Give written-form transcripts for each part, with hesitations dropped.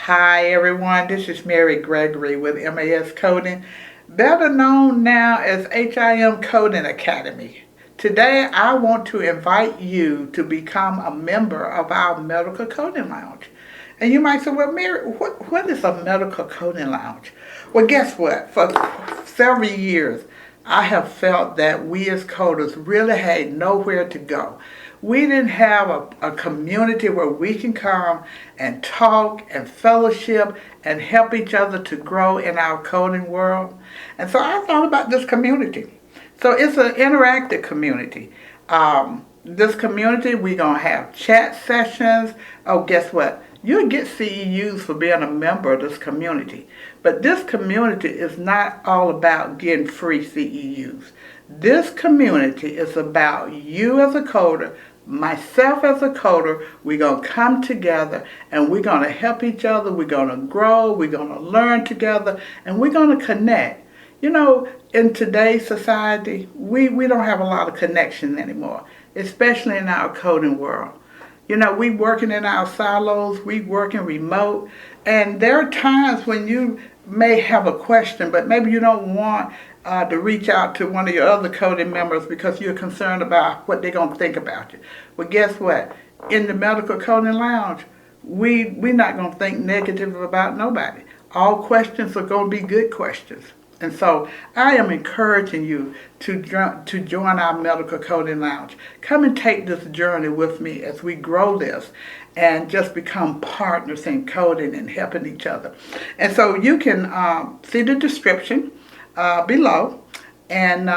Hi everyone, this is Mary Gregory with MAS Coding, better known now as HIM Coding Academy. Today I want to invite you to become a member of our Medical Coding Lounge. And you might say, well Mary, what is a Medical Coding Lounge? Well, guess what? For several years I have felt that we as coders really had nowhere to go. We didn't have a community where we can come and talk and fellowship and help each other to grow in our coding world. And so I thought about this community. So it's an interactive community. This community, we're going to have chat sessions. Oh, guess what? You'll get CEUs for being a member of this community. But this community is not all about getting free CEUs. This community is about you as a coder, myself as a coder. We're going to come together and we're going to help each other. We're going to grow. We're going to learn together. And we're going to connect. You know, in today's society, we don't have a lot of connection anymore, especially in our coding world. You know, we working in our silos, we working remote, and there are times when you may have a question, but maybe you don't want to reach out to one of your other coding members because you're concerned about what they're going to think about you. Well, guess what? In the Medical Coding Lounge, we're not going to think negative about nobody. All questions are going to be good questions. And so I am encouraging you to join our Medical Coding Lounge. Come and take this journey with me as we grow this and just become partners in coding and helping each other. And so you can see the description below and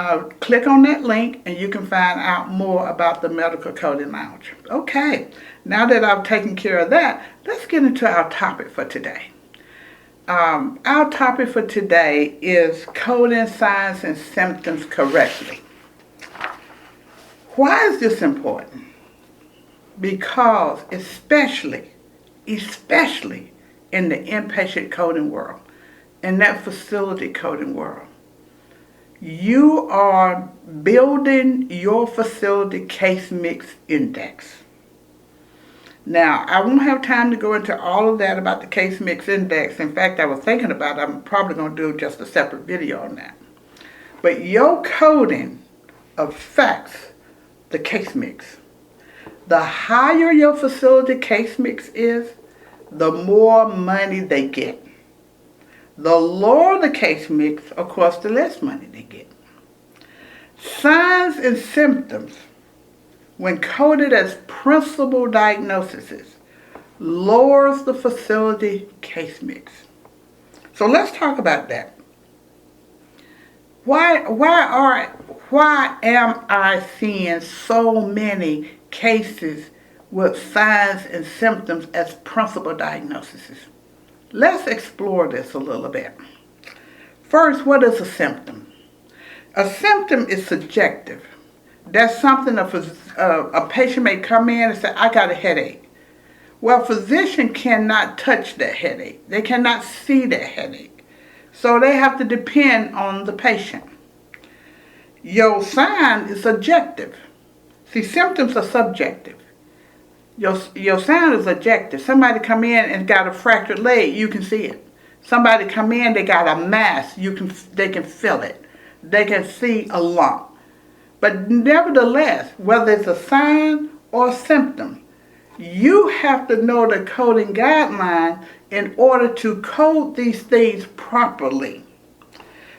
click on that link and you can find out more about the Medical Coding Lounge. Okay, now that I've taken care of that, let's get into our topic for today. Our topic for today is coding signs and symptoms correctly. Why is this important? Because especially in the inpatient coding world, in that facility coding world, you are building your facility case mix index. Now, I won't have time to go into all of that about the case mix index. In fact, I was thinking about it. I'm probably going to do just a separate video on that. But your coding affects the case mix. The higher your facility case mix is, the more money they get. The lower the case mix, of course, the less money they get. Signs and symptoms, when coded as principal diagnoses, lowers the facility case mix. So let's talk about that. Why am I seeing so many cases with signs and symptoms as principal diagnoses? Let's explore this a little bit. First, what is a symptom? A symptom is subjective. That's something a patient may come in and say, I got a headache. Well, a physician cannot touch that headache. They cannot see that headache. So they have to depend on the patient. Your sign is objective. See, symptoms are subjective. Your sign is objective. Somebody come in and got a fractured leg, you can see it. Somebody come in, they got a mass, they can feel it. They can see a lump. But nevertheless, whether it's a sign or a symptom, you have to know the coding guideline in order to code these things properly.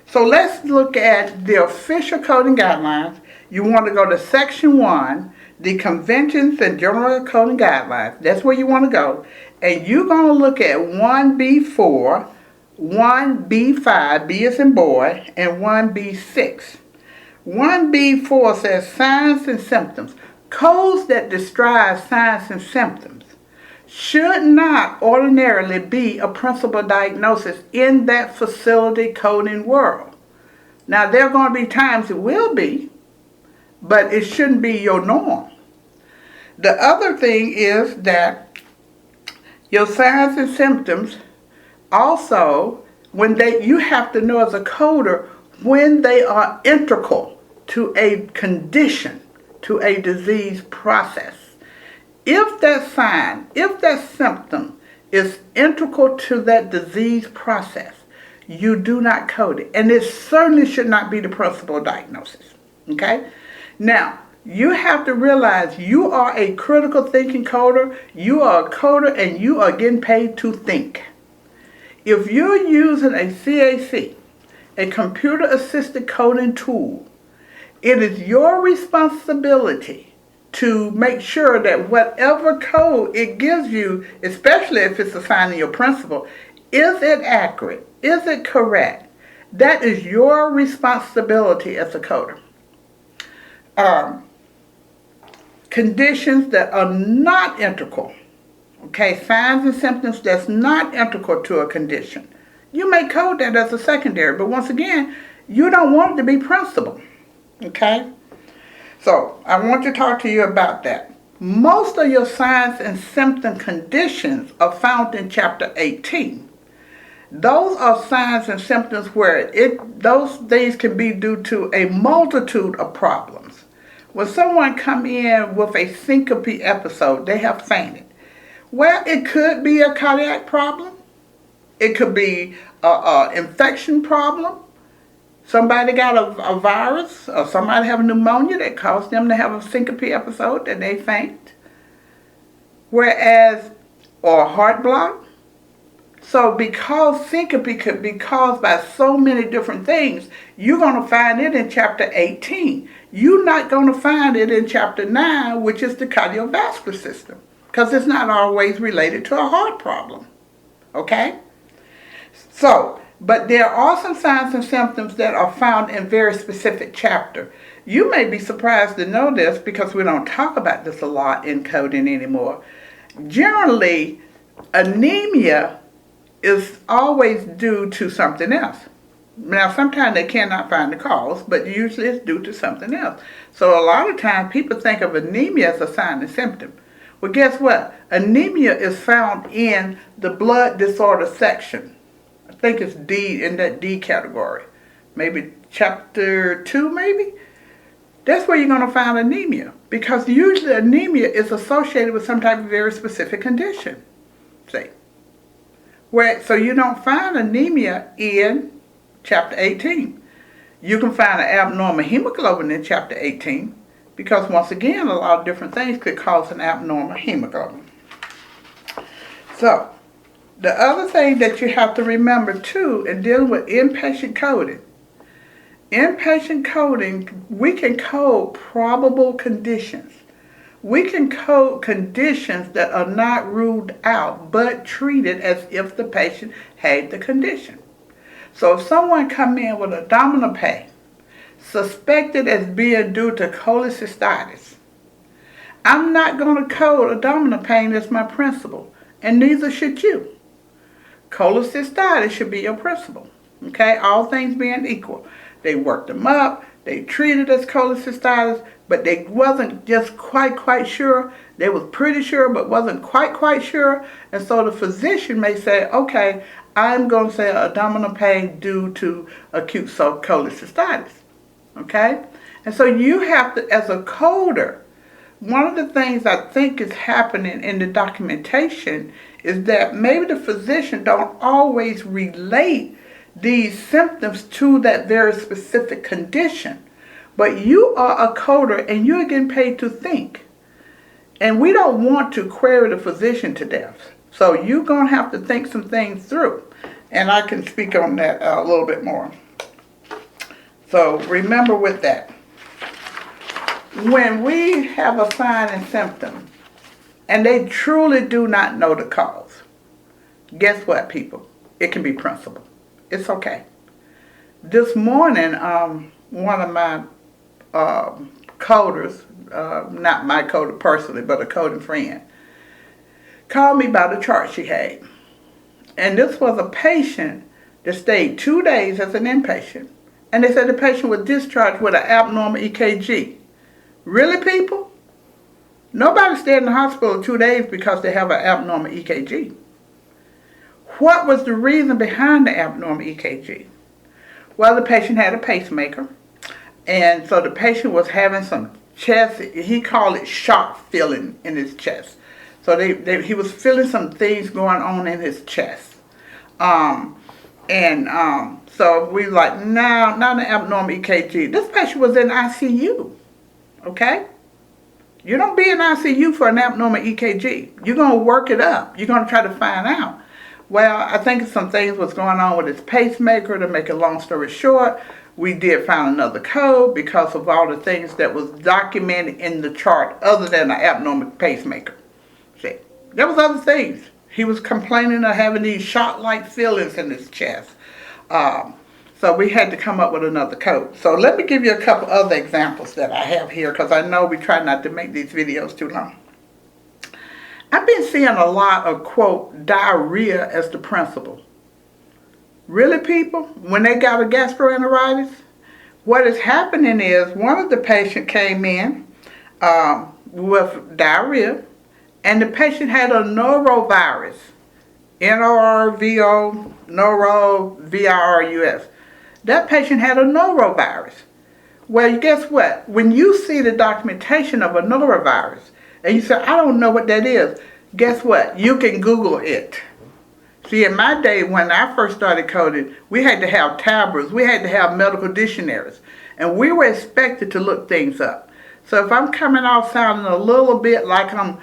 So let's look at the official coding guidelines. You want to go to section 1, the conventions and general coding guidelines. That's where you want to go. And you're going to look at 1B4, 1B5, B as in boy, and 1B6. 1B4 says signs and symptoms. Codes that describe signs and symptoms should not ordinarily be a principal diagnosis in that facility coding world. Now, there are going to be times it will be, but it shouldn't be your norm. The other thing is that your signs and symptoms also, you have to know as a coder when they are integral to a condition, to a disease process. If that sign, if that symptom is integral to that disease process, you do not code it. And it certainly should not be the principal diagnosis. Okay? Now, you have to realize you are a critical thinking coder. You are a coder and you are getting paid to think. If you're using a CAC, a computer assisted coding tool, it is your responsibility to make sure that whatever code it gives you, especially if it's assigning your principal, is it accurate? Is it correct? That is your responsibility as a coder. Conditions that are not integral, okay, signs and symptoms that's not integral to a condition. You may code that as a secondary, but once again, you don't want it to be principal, okay? So I want to talk to you about that. Most of your signs and symptom conditions are found in chapter 18. Those are signs and symptoms where those things can be due to a multitude of problems. When someone come in with a syncope episode, they have fainted. Well, it could be a cardiac problem. It could be an infection problem. Somebody got a virus or somebody have pneumonia that caused them to have a syncope episode that they faint. Whereas, or a heart block. So because syncope could be caused by so many different things, you're going to find it in chapter 18. You're not going to find it in chapter 9, which is the cardiovascular system, because it's not always related to a heart problem. Okay? So, but there are some signs and symptoms that are found in very specific chapter. You may be surprised to know this because we don't talk about this a lot in coding anymore. Generally, anemia is always due to something else. Now, sometimes they cannot find the cause, but usually it's due to something else. So a lot of times people think of anemia as a sign and symptom. Well, guess what? Anemia is found in the blood disorder section. I think it's D, in that D category. Maybe chapter 2, maybe? That's where you're going to find anemia, because usually anemia is associated with some type of very specific condition. See? So you don't find anemia in chapter 18. You can find an abnormal hemoglobin in chapter 18, because once again, a lot of different things could cause an abnormal hemoglobin. So, the other thing that you have to remember too in dealing with inpatient coding, we can code probable conditions. We can code conditions that are not ruled out but treated as if the patient had the condition. So if someone come in with abdominal pain, suspected as being due to cholecystitis, I'm not going to code abdominal pain as my principal, and neither should you. Cholecystitis should be your principal, okay? All things being equal. They worked them up, they treated as cholecystitis, but they wasn't just quite sure. They was pretty sure, but wasn't quite sure. And so the physician may say, okay, I'm going to say abdominal pain due to acute cholecystitis. Okay? And so you have to, as a coder, one of the things I think is happening in the documentation is that maybe the physician don't always relate these symptoms to that very specific condition. But you are a coder and you're getting paid to think. And we don't want to query the physician to death. So you're going to have to think some things through. And I can speak on that a little bit more. So remember with that, when we have a sign and symptom and they truly do not know the cause, guess what, people? It can be principal. It's okay. This morning, one of my coders, not my coder personally, but a coding friend, called me about a chart she had. And this was a patient that stayed 2 days as an inpatient. And they said the patient was discharged with an abnormal EKG. Really, people? Nobody stayed in the hospital 2 days because they have an abnormal EKG. What was the reason behind the abnormal EKG? Well, the patient had a pacemaker. And so the patient was having some chest, he called it sharp feeling in his chest. So he was feeling some things going on in his chest. So we like, no, not an abnormal EKG. This patient was in ICU, okay? You don't be in ICU for an abnormal EKG. You're going to work it up. You're going to try to find out. Well, I think some things was going on with his pacemaker. To make a long story short, we did find another code because of all the things that was documented in the chart other than an abnormal pacemaker. See, there was other things. He was complaining of having these shot-like feelings in his chest. So we had to come up with another code. So let me give you a couple other examples that I have here, because I know we try not to make these videos too long. I've been seeing a lot of, quote, diarrhea as the principal. Really, people? When they got a gastroenteritis? What is happening is one of the patients came in with diarrhea, and the patient had a norovirus. N-O-R-V-O, norovirus. That patient had a norovirus. Well, guess what? When you see the documentation of a norovirus, and you say, I don't know what that is, guess what? You can Google it. See, in my day, when I first started coding, we had to have tablets. We had to have medical dictionaries. And we were expected to look things up. So if I'm coming off sounding a little bit like I'm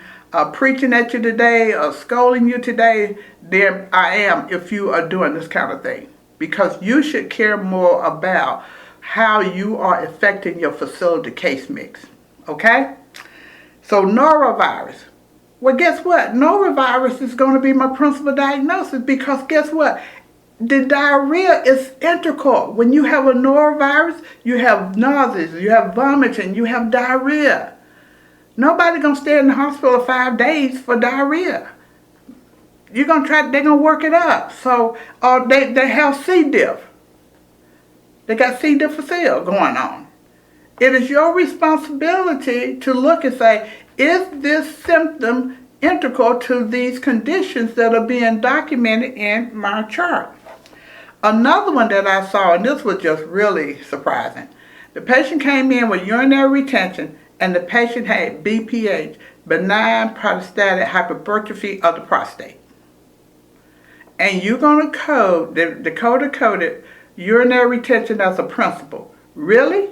preaching at you today or scolding you today, then I am if you are doing this kind of thing. Because you should care more about how you are affecting your facility case mix. Okay? So norovirus. Well, guess what? Norovirus is going to be my principal diagnosis, because guess what? The diarrhea is integral. When you have a norovirus, you have nausea, you have vomiting, you have diarrhea. Nobody going to stay in the hospital 5 days for diarrhea. They're going to work it up. So they have C. diff. They got C. difficile going on. It is your responsibility to look and say, is this symptom integral to these conditions that are being documented in my chart? Another one that I saw, and this was just really surprising. The patient came in with urinary retention, and the patient had BPH, benign prostatic hypertrophy of the prostate. And you're going to code, the coder coded urinary retention as a principal. Really?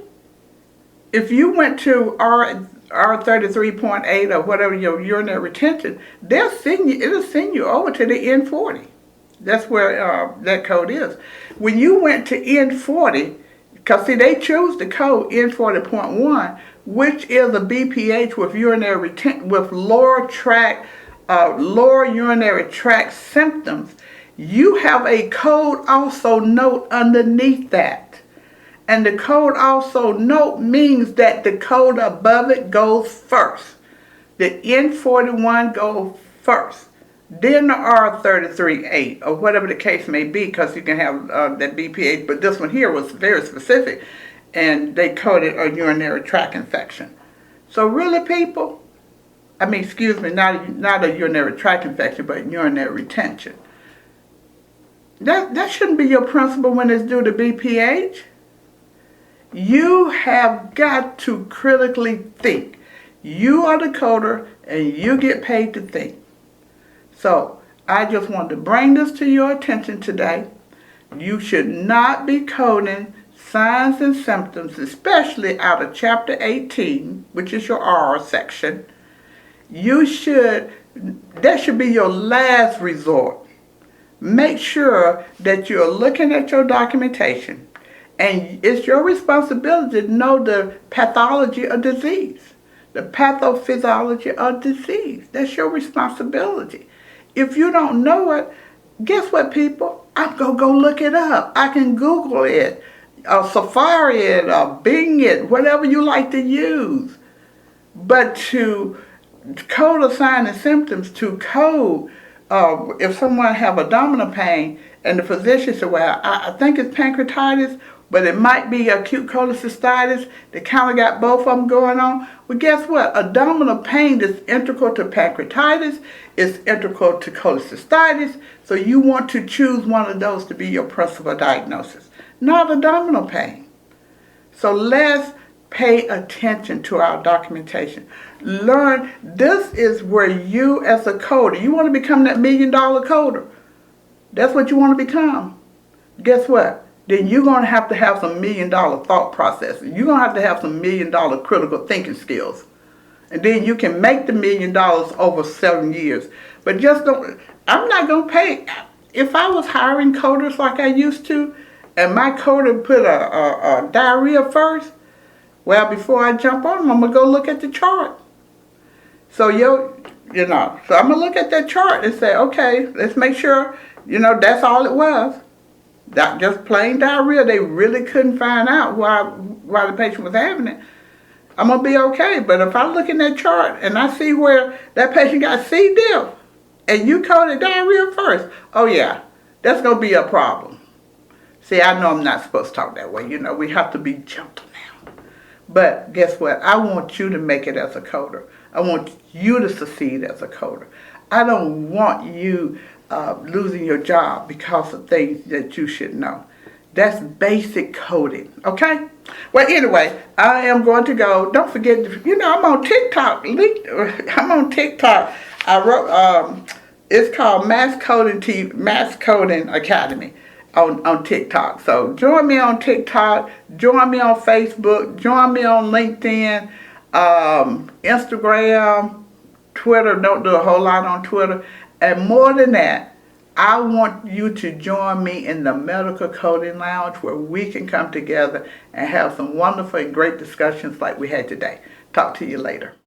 If you went to R33.8 or whatever your urinary retention, it'll send you over to the N40. That's where that code is. When you went to N40, because see, they choose the code N40.1, which is a BPH with urinary retention, with lower urinary tract symptoms. You have a code also note underneath that. And the code also note means that the code above it goes first. The N41 goes first. Then the R33.8, or whatever the case may be, because you can have that BPH, but this one here was very specific, and they coded a urinary tract infection. So really, people, not a urinary tract infection, but urinary retention. That shouldn't be your principle when it's due to BPH. You have got to critically think. You are the coder, and you get paid to think. So I just wanted to bring this to your attention today. You should not be coding signs and symptoms, especially out of Chapter 18, which is your R section. That should be your last resort. Make sure that you're looking at your documentation, and it's your responsibility to know the pathology of disease, the pathophysiology of disease. That's your responsibility. If you don't know it, guess what, people? I'm going to go look it up. I can Google it, or Safari it, or Bing it, whatever you like to use. But to code a sign and symptoms, to code if someone have abdominal pain and the physician said, well, I think it's pancreatitis, but it might be acute cholecystitis. They kind of got both of them going on. Well, guess what? Abdominal pain is integral to pancreatitis. It's integral to cholecystitis. So you want to choose one of those to be your principal diagnosis, not abdominal pain. So let's Pay attention to our documentation. Learn, this is where you as a coder, you want to become that $1 million coder. That's what you want to become. Guess what? Then you're going to have some $1 million thought processing. You're going to have some $1 million critical thinking skills. And then you can make the $1 million over 7 years. But just don't, I'm not going to pay. If I was hiring coders like I used to, and my coder put a diarrhea first, well, before I jump on them, I'm going to go look at the chart. So, so I'm going to look at that chart and say, okay, let's make sure, that's all it was. That just plain diarrhea. They really couldn't find out why the patient was having it. I'm going to be okay. But if I look in that chart and I see where that patient got C. diff and you coded diarrhea first, oh yeah, that's going to be a problem. See, I know I'm not supposed to talk that way. We have to be gentle now. But guess what? I want you to make it as a coder. I want you to succeed as a coder. I don't want you losing your job because of things that you should know. That's basic coding, okay? Well, anyway, I am going to go. Don't forget, I'm on TikTok. I'm on TikTok. I wrote, it's called Mass Coding Academy on TikTok. So join me on TikTok. Join me on Facebook. Join me on LinkedIn, Instagram, Twitter. Don't do a whole lot on Twitter. And more than that, I want you to join me in the Medical Coding Lounge where we can come together and have some wonderful and great discussions like we had today. Talk to you later.